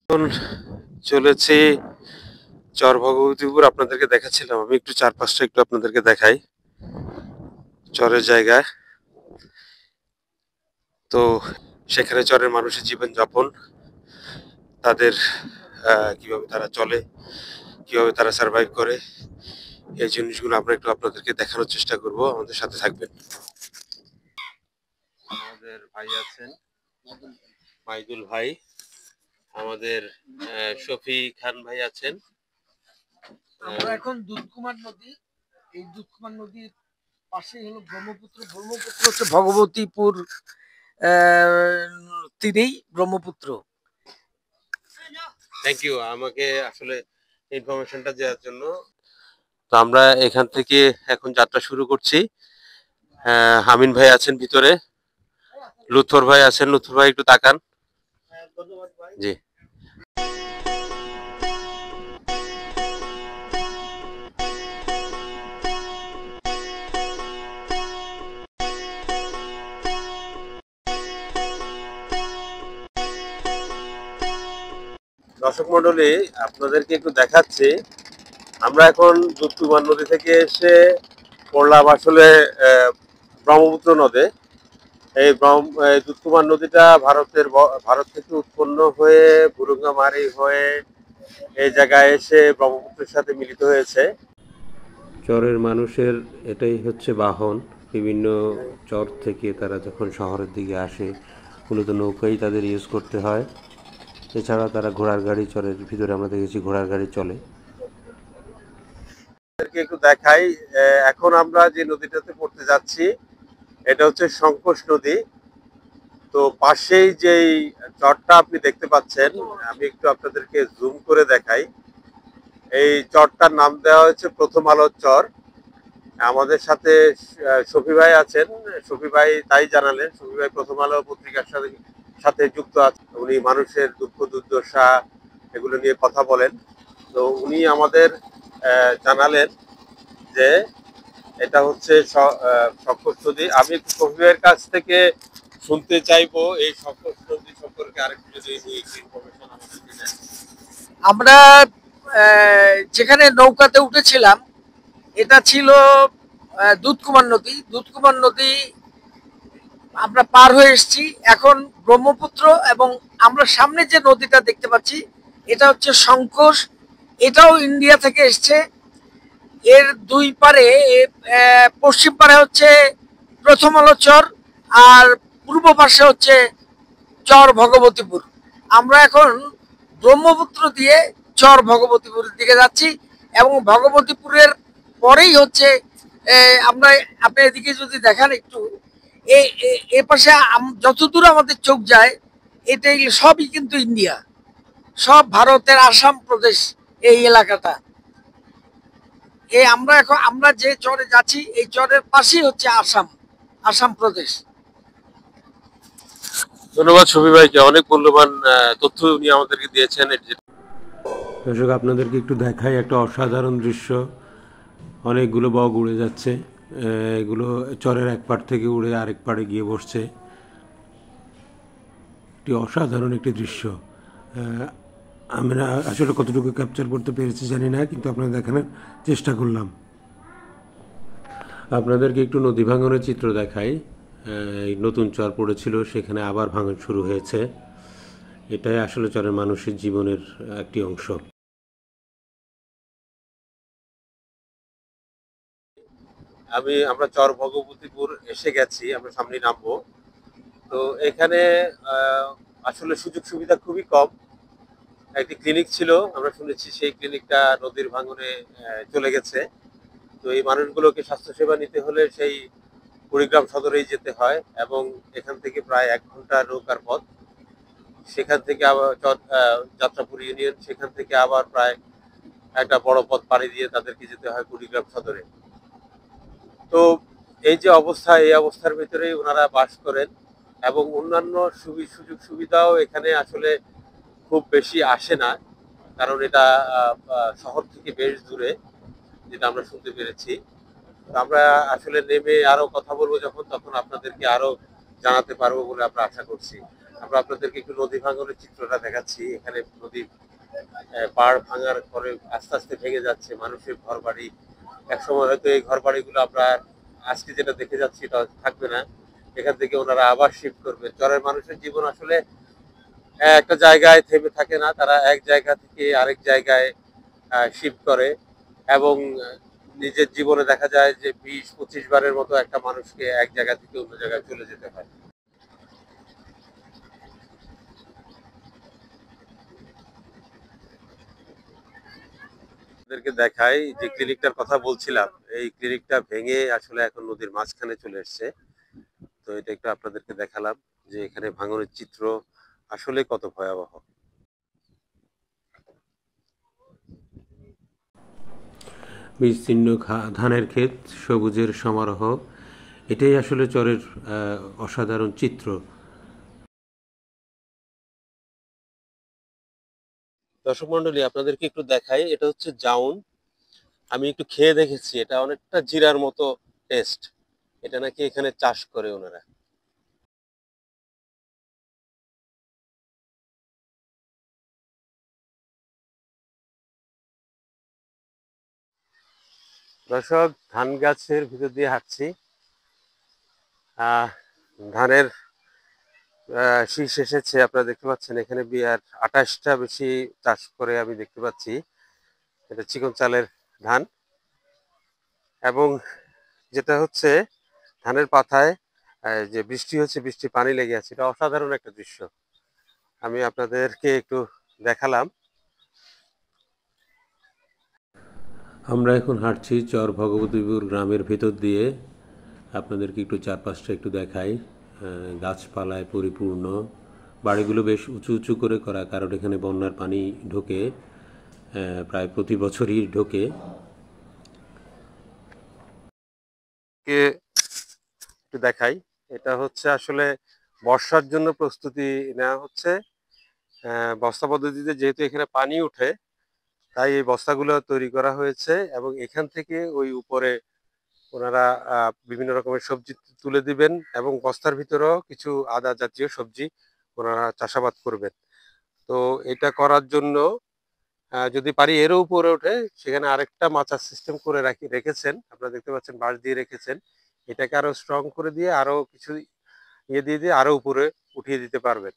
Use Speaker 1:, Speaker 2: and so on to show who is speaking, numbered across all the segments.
Speaker 1: এখন চলেছি চর ভগবতীপুর। আপনাদেরকে দেখাচ্ছিলাম, আমি একটু চারপাশটা একটু আপনাদেরকে দেখাই চরের জায়গায়। তো সেখানে চরের মানুষের জীবন যাপন, তাদের কিভাবে তারা চলে, কিভাবে তারা সার্ভাইভ করে, এই জিনিসগুলো আমরা একটু আপনাদেরকে দেখানোর চেষ্টা করব। আমাদের সাথে থাকবেন। আমাদের ভাই আছেন, মাইদুল ভাই, আমাদের শফি খান ভাই আছেন।
Speaker 2: আমরা এখন দুধকুমার নদী, এই দুধকুমার নদীর পাশে হলো ব্রহ্মপুত্র। ব্রহ্মপুত্র হচ্ছে ভগবতীপুর তীরেই ব্রহ্মপুত্র।
Speaker 1: থ্যাংক ইউ আমাকে আসলে ইনফরমেশনটা দেওয়ার জন্য। তো আমরা এখান থেকে এখন যাত্রা শুরু করছি। হামিন ভাই আছেন ভিতরে, লুৎফর ভাই আছেন। লুৎফর ভাই একটু তাকান। জি, দর্শক মন্ডলী, আপনাদেরকে একটু দেখাচ্ছি। আমরা এখন দুধকুমার নদী থেকে এসে পড়লাম আসলে ব্রহ্মপুত্র নদে। এই দুধকুমার নদীটা ভারত থেকে উৎপন্ন হয়ে বুরুঙ্গামারি হয়ে এই জায়গায় এসে ব্রহ্মপুত্রের সাথে মিলিত হয়েছে। চরের মানুষের এটাই হচ্ছে বাহন। বিভিন্ন চর থেকে তারা যখন শহরের দিকে আসে, মূলত নৌকাই তাদের ইউজ করতে হয়। এছাড়া তারা ঘোড়ার গাড়ি, চরের ভিতরে আমরা দেখেছি ঘোড়ার গাড়ি চলে। একটু দেখাই, এখন আমরা যে নদীটাতে পড়তে যাচ্ছি এটা হচ্ছে সংকোষ নদী। তো পাশেই যেই চরটা আপনি দেখতে পাচ্ছেন, আমি একটু আপনাদেরকে জুম করে দেখাই। এই চরটার নাম দেওয়া হয়েছে প্রথম আলোর চর। আমাদের সাথে শফি ভাই আছেন। শফি ভাই তাই জানালেন, শফি ভাই প্রথম আলো পত্রিকার সাথে সাথে যুক্ত আছেন। উনি মানুষের দুঃখ দুর্দশা এগুলো নিয়ে কথা বলেন। তো উনি আমাদের জানালেন যে এটা হচ্ছে সংকোষ নদী। আমি শফি ভাইয়ের কাছ থেকে শুনতে চাইবো এই সংকোষ নদী সম্পর্কে আরেকটু যদি ইনফরমেশন আমাদের দিলেন।
Speaker 2: আমরা যেখানে নৌকাতে উঠেছিলাম এটা ছিল দুধকুমার নদী। দুধকুমার নদী আমরা পার হয়ে এসেছি, এখন ব্রহ্মপুত্র। এবং আমরা সামনে যে নদীটা দেখতে পাচ্ছি এটা হচ্ছে সংকোষ, এটাও ইন্ডিয়া থেকে এসছে। এর দুই পারে, পশ্চিম পারে হচ্ছে প্রথম আলো চর, আর পূর্ব পাশে হচ্ছে চর ভগবতীপুর। আমরা এখন ব্রহ্মপুত্র দিয়ে চর ভগবতীপুরের দিকে যাচ্ছি, এবং ভগবতীপুরের পরেই হচ্ছে আমরা, আপনি এদিকে যদি দেখেন একটু, এ পাশে যতদূর আমাদের চোখ যায় এটাই সবই কিন্তু ইন্ডিয়া, সব ভারতের আসাম প্রদেশ এই এলাকাটা। আমরা যে চরে যাচ্ছি এই চরের পাশেই হচ্ছে আসাম, আসাম প্রদেশ।
Speaker 1: ধন্যবাদ শফি ভাইকে, অনেক মূল্যবান তথ্য উনি আমাদেরকে দিয়েছেন। দর্শক, আপনাদেরকে একটু দেখাই একটা অসাধারণ দৃশ্য। অনেকগুলো বক উড়ে যাচ্ছে, এগুলো চরের এক পাড় থেকে উড়ে আরেক পাড়ে গিয়ে বসছে। একটি অসাধারণ একটি দৃশ্য। আমরা আসলে কতটুকু ক্যাপচার করতে পেরেছি জানি না, কিন্তু আপনারা দেখানোর চেষ্টা করলাম। আপনাদেরকে একটু নদী ভাঙনের চিত্র দেখাই। নতুন চর পড়েছিল, সেখানে আবার ভাঙন শুরু হয়েছে। এটাই আসলে চরের মানুষের জীবনের একটি অংশ। আমরা চর ভগবতীপুর এসে গেছি, আমরা সামনে নামবো। তো এখানে আসলে সুযোগ সুবিধা খুবই কম। একটি ক্লিনিক ছিল, আমরা শুনেছি সেই ক্লিনিকটা নদীর ভাঙনে চলে গেছে। তো এই মানুষগুলোকে স্বাস্থ্যসেবা নিতে হলে সেই কুড়িগ্রাম সদরেই যেতে হয়, এবং এখান থেকে প্রায় 1 ঘন্টা নৌকার পথ। সেখান থেকে আবার যাত্রাপুর ইউনিয়ন, সেখান থেকে আবার প্রায় একটা বড় পথ পাড়ি দিয়ে তাদেরকে যেতে হয় কুড়িগ্রাম সদরে। তো এই যে অবস্থা, এই অবস্থার ভিতরেই ওনারা বাস করেন, এবং অন্যান্য সুযোগ সুবিধাও এখানে আসলে খুব বেশি আসে না, কারণ এটা শহর থেকে বেশ দূরে, যেটা আমরা শুনতে পেরেছি। আমরা আসলে নেমে আরো কথা বলবো যখন, তখন আপনাদেরকে আরো জানাতে পারবো বলে আমরা আশা করছি। আমরা আপনাদেরকে একটু নদী ভাঙনের চিত্রটা দেখাচ্ছি। এখানে নদী পাড় ভাঙার পরে আস্তে আস্তে ভেঙে যাচ্ছে মানুষের ঘর বাড়ি। একসময় হয়তো এই ঘর বাড়িগুলো আমরা আজকে যেটা দেখে যাচ্ছি এটা থাকবে না। এখান থেকে ওনারা আবার শিফট করবে। চরের মানুষের জীবন আসলে একটা জায়গায় থেমে থাকে না, তারা এক জায়গা থেকে আরেক জায়গায় শিফট করে এবং নিজের জীবনে দেখা যায় যে 20-25 বারের মতো একটা মানুষকে এক জায়গা থেকে অন্য জায়গায় চলে যেতে হয়। আপনাদেরকে দেখাই যে ক্লিনিকটার কথা বলছিলাম, এই ক্লিনিকটা ভেঙে আসলে এখন নদীর মাঝখানে চলে এসছে। তো এটা একটু আপনাদেরকে দেখালাম যে এখানে ভাঙনের চিত্র আসলে কত ভয়াবহ। বিস্তীর্ণ ধানের ক্ষেত, সবুজের সমারোহ, এটাই আসলে চরের অসাধারণ চিত্র। দর্শক মন্ডলী, আপনাদেরকে একটু দেখাই, এটা হচ্ছে জাউন। আমি একটু খেয়ে দেখেছি, এটা অনেকটা জিরার মতো টেস্ট। এটা নাকি এখানে চাষ করে ওনারা। দর্শক, ধান গাছের ভিতর দিয়ে হাঁটছি। আহ ধানের শীষ এসেছে, আপনারা দেখতে পাচ্ছেন এখানে বিয়ার 28টা বেশি চাষ করে আমি দেখতে পাচ্ছি। এটা চিকন চালের ধান এবং যেটা হচ্ছে ধানের পাতায় যে বৃষ্টি হচ্ছে, বৃষ্টি পানি লেগে আছে, এটা অসাধারণ একটা দৃশ্য। আমি আপনাদেরকে একটু দেখালাম। আমরা এখন হাঁটছি চর ভগবতীপুর গ্রামের ভেতর দিয়ে। আপনাদেরকে একটু চারপাশটা একটু দেখাই। গাছপালায় পরিপূর্ণ, বাড়িগুলো বেশ উঁচু উঁচু করে করা, কারণ এখানে বন্যার পানি ঢোকে, প্রায় প্রতি বছরই ঢোকে। একটু দেখাই, এটা হচ্ছে আসলে বর্ষার জন্য প্রস্তুতি নেওয়া হচ্ছে। বস্তা পদ্ধতিতে যেহেতু এখানে পানি উঠে, তাই এই বস্তাগুলো তৈরি করা হয়েছে এবং এখান থেকে ওই উপরে ওনারা বিভিন্ন রকমের সবজি তুলে দিবেন এবং বস্তার ভিতরেও কিছু আদা জাতীয় সবজি ওনারা চাষাবাদ করবেন। তো এটা করার জন্য যদি পারি এরও উপরে ওঠে, সেখানে আরেকটা মাচার সিস্টেম করে রেখেছেন, আপনারা দেখতে পাচ্ছেন বাঁশ দিয়ে রেখেছেন। এটাকে আরো স্ট্রং করে দিয়ে আরো কিছু দিয়ে আরো উপরে উঠিয়ে দিতে পারবেন।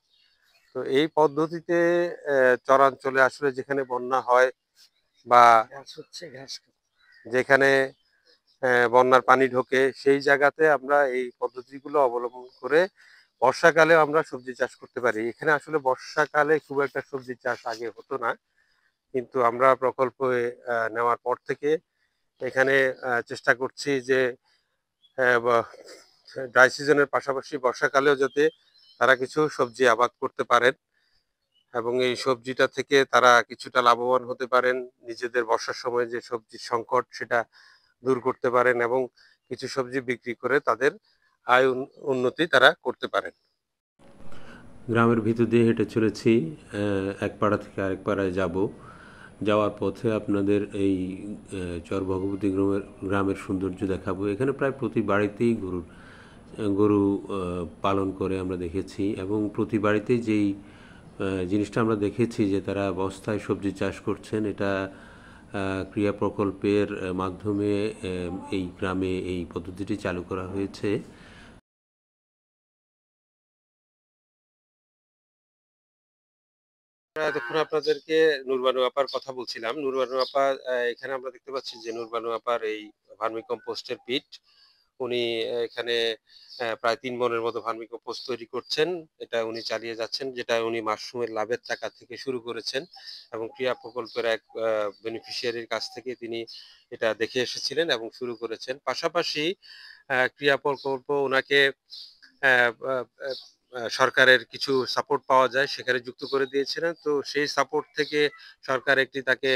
Speaker 1: তো এই পদ্ধতিতে চরাঞ্চলে আসলে যেখানে বন্যা হয় বা যেখানে বন্যার পানি ঢোকে, সেই জায়গাতে আমরা এই পদ্ধতিগুলো অবলম্বন করে বর্ষাকালে আমরা সবজি চাষ করতে পারি। এখানে আসলে বর্ষাকালে খুব একটা সবজি চাষ আগে হতো না, কিন্তু আমরা প্রকল্প নেওয়ার পর থেকে এখানে চেষ্টা করছি যে ড্রাই সিজনের পাশাপাশি বর্ষাকালেও যাতে তারা কিছু সবজি আবাদ করতে পারেন এবং এই সবজিটা থেকে তারা কিছুটা লাভবান হতে পারেন, নিজেদের বর্ষার সময় যে সবজির সংকট সেটা দূর করতে পারেন এবং কিছু সবজি বিক্রি করে তাদের আয় উন্নতি তারা করতে পারেন। গ্রামের ভিতর দিয়ে হেঁটে চলেছি, এক পাড়া থেকে আরেক পাড়ায় যাব। যাওয়ার পথে আপনাদের এই চর ভগবতী গ্রামের সৌন্দর্য দেখাবো। এখানে প্রায় প্রতি বাড়িতেই গরু পালন করে আমরা দেখেছি এবং প্রতি বাড়িতে যেই জিনিসটা আমরা দেখেছি যে তারা বস্তায় সবজি চাষ করছেন, এটা ক্রিয়া প্রকল্পের মাধ্যমে এই গ্রামে এই পদ্ধতিটি চালু করা হয়েছে। এতক্ষণ আপনাদেরকে নুরবানু আপার কথা বলছিলাম। নুরবানু আপা, এখানে আমরা দেখতে পাচ্ছি যে নুরবানু আপার এই ভার্মি কম্পোস্টের পিট, উনি এখানে প্রায় 3 মনের মতো ভার্মি কম্পোস্ট তৈরি করছেন। এটা উনি চালিয়ে যাচ্ছেন, যেটা উনি মাশরুমের লাভের টাকা থেকে শুরু করেছেন এবং ক্রিয়া প্রকল্পের এক বেনিফিশিয়ারির কাছ থেকে তিনি এটা দেখে এসেছিলেন এবং শুরু করেছেন। পাশাপাশি ক্রিয়া প্রকল্প ওনাকে সরকারের কিছু সাপোর্ট পাওয়া যায় সেখানে যুক্ত করে দিয়েছিলেন। তো সেই সাপোর্ট থেকে সরকার একটি তাকে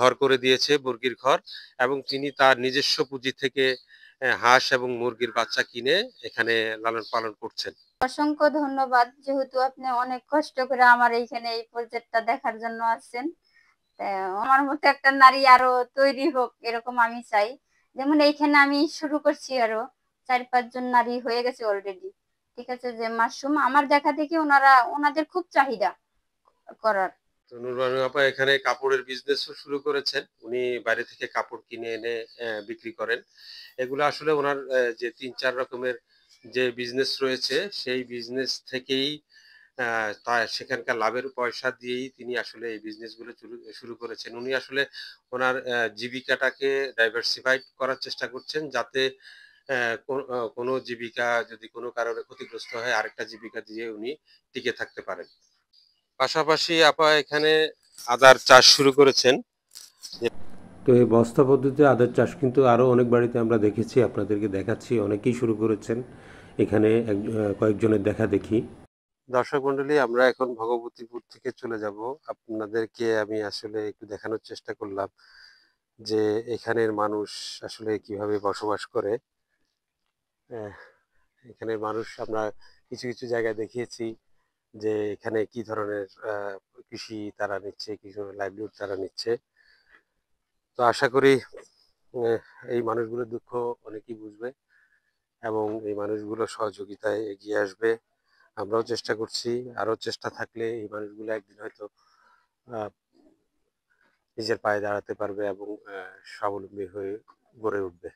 Speaker 1: ঘর করে দিয়েছে, মুরগির ঘর, এবং তিনি তার নিজস্ব পুঁজি থেকে হাঁস এবং মুরগির বাচ্চা কিনে এখানে লালন পালন করছেন।
Speaker 3: অসংখ্য ধন্যবাদ, যেহেতু আপনি অনেক কষ্ট করে আমার এইখানে এই প্রজেক্টটা দেখার জন্য আসছেন। আমার মতো একটা নারী আরো তৈরি হোক এরকম আমি চাই। যেমন এইখানে আমি শুরু করছি, আরো 4-5 জন নারী হয়ে গেছে অলরেডি। ঠিক আছে, যে মাশরুম আমার দেখা দেখি ওনাদের খুব চাহিদা করার।
Speaker 1: তো নুরবানু আপা এখানে কাপড়ের বিজনেসও শুরু করেছেন। উনি বাইরে থেকে কাপড় কিনে এনে বিক্রি করেন। এগুলো আসলে ওনার যে ৩-৪ রকমের যে বিজনেস রয়েছে সেই বিজনেস থেকেই তার সেখানকার লাভের পয়সা দিয়েই তিনি আসলে এই বিজনেসগুলো শুরু করেছেন। উনি আসলে ওনার জীবিকাটাকে ডাইভার্সিফাইড করার চেষ্টা করছেন যাতে কোনো জীবিকা যদি কোনো কারণে ক্ষতিগ্রস্ত হয় আরেকটা জীবিকা দিয়ে উনি টিকে থাকতে পারেন। পাশাপাশি আপা এখানে আদার চাষ শুরু করেছেন। তো এই বস্তা পদ্ধতিতে আদার চাষ কিন্তু আরো অনেক বাড়িতে আমরা দেখেছি, আপনাদেরকে দেখাচ্ছি, অনেকেই শুরু করেছেন। এখানে কয়েকজনের দেখা দেখি। দর্শক মন্ডলী, আমরা এখন ভগবতীপুর থেকে চলে যাব। আপনাদেরকে আমি আসলে একটু দেখানোর চেষ্টা করলাম যে এখানের মানুষ আসলে কিভাবে বসবাস করে। আহ, এখানের মানুষ আমরা কিছু কিছু জায়গায় দেখিয়েছি যে এখানে কি ধরনের কৃষি তারা নিচ্ছে, কি ধরনের লাইভলিহুড তারা নিচ্ছে। তো আশা করি আহ, এই মানুষগুলোর দুঃখ অনেকেই বুঝবে এবং এই মানুষগুলো সহযোগিতায় এগিয়ে আসবে। আমরাও চেষ্টা করছি, আরো চেষ্টা থাকলে এই মানুষগুলো একদিন হয়তো আহ, নিজের পায়ে দাঁড়াতে পারবে এবং স্বাবলম্বী হয়ে গড়ে উঠবে।